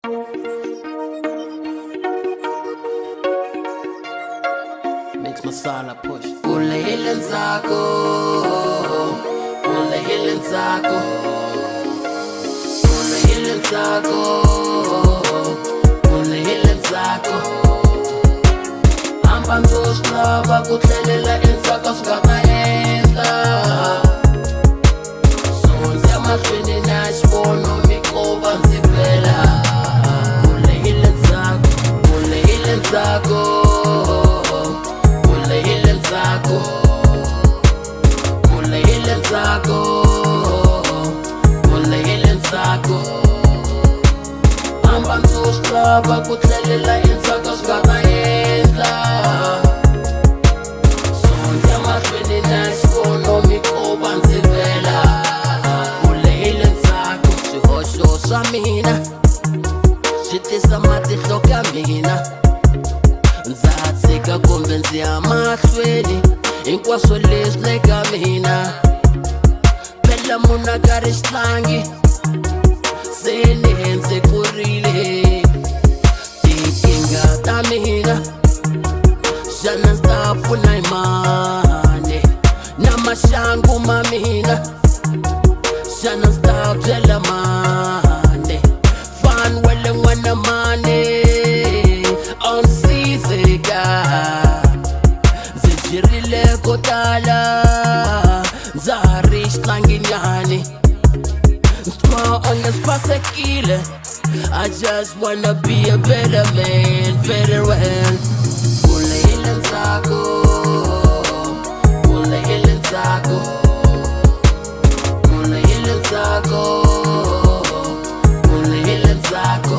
Mix masala push. Kule hili nzako, kule hili nzako, kule hili nzako, kule hili nzako. Amba nzoslava kutlelela insaka singamayenza. Sonze amashweni nashibono mikoba nzipela. Kule hili nzako, kule hili nzako. Kule hili nzako, kule hili nzako, kule hili nzako. Amba nzoslava kutlelela insaka singamayenza. Sonze amashweni nashibono mikoba nzipela. Kule hili nzako, swihosho swa mina swi tisa matihlo ka mina. Ndza tshika kumbe ndzi ya mahlweni, hinkwaswo leswi le ka mina. Phela munhu a nga ri xihlangi, se ni ndzi kurile. Tinkingha ta mina xana ndzi ta pfuna hi mani? Na maxangu ma mina xana ndzi ta byela mani? Fani wele n'wana mani ndzi byirile ko tala, ndza ha ri xihlanginyani. Ndzi twa onge ndzi pasekile, I just wanna be a better man, very well. Kule hili nzako, kule hili nzako, kule hili nzako, kule hili nzako.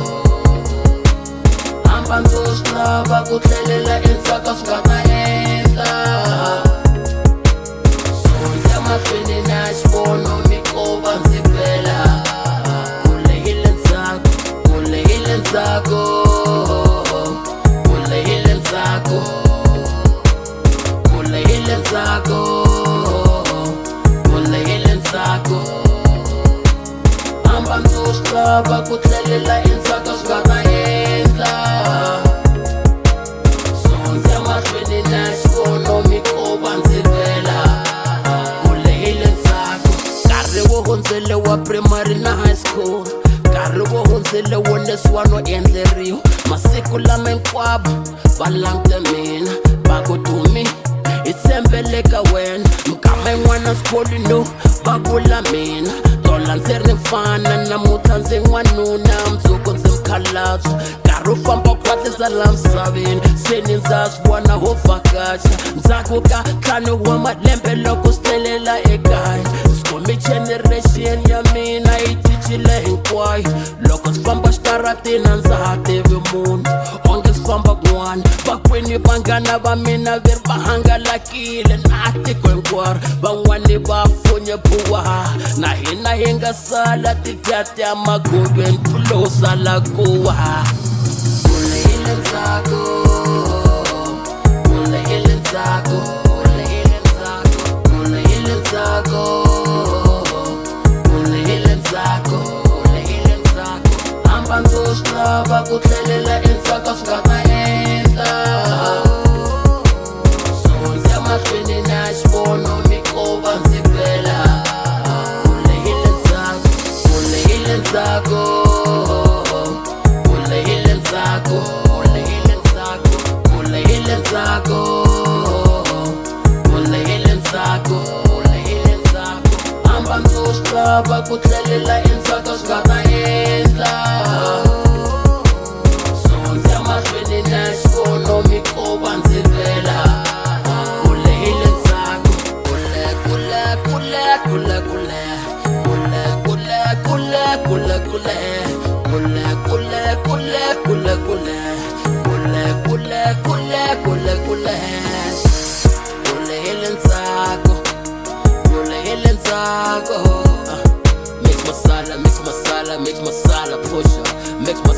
Amba nzoslava kutlelela insaka singamayenza. Sonze amashweni nashibono mikoba nzipela. Kule hili nzako, kule hili nzako, kule hili nzako, kule hili nzako, kule hili nzako. Amba nzoslava kutlelela insaka singamayenza. Sonze amashweni nashibono mikoba nzipela. Kule hili nzako, nkarhi wo hundzele wa primary na high school, nkarhi wo hundzele wo nesiwa no endleriwa. Masiku lama hinkwavo va langute mina, va ku Dumi hi tshembele ka wena. Mikama yin'wana swikholi no va vula mina, tola ndzi ri mfana namuntlha ndzi n'wanuna, mundzuku ndzi mukhalabye. Nkarhi wu famba kwatisa la misaveni, se ni ndza swi vona ho vhakacha. Ndzhaku ka ntlhanu wa malembe loko swi telela ekaya, swikombi generation ya mina yi cincile hinkwayo. Loko swi famba xitaratini a ndza ha tivi munhu, onge swi famba kun'wana. Vakwini vanghana va mina ve ri va hangalakile na tiko hinkwaro. Van'wani va fonye buwa, na hina hi nga sala tivyati ya maguveni tulo sala kuwa. Kule hili nzako, kule hili nzako, kule hili nzako, kule hili nzako, kule hili nzako, kule hili nzako. Amba nzoslava kutlelela insaka singamayenza. Sonze amashweni nashibono mikoba nzipela. Kule hili nzako, kule hili nzako, kule hili nzako, kule hili nzako, kule hili nzako, kule hili nzako, kule hili nzako. Amba nzoslava kutlelela insaka singamayenza. Sonze amashweni nashibono mikoba nzipela. Kule hili nzako, kule kule kule kule kule, kule kule kule kule kule, kule kule kule kule kule, kule kule kule kule kule. Kule hili nzako, kule hili nzako. Mix masala, mix masala, mix masala, push up, mix masala.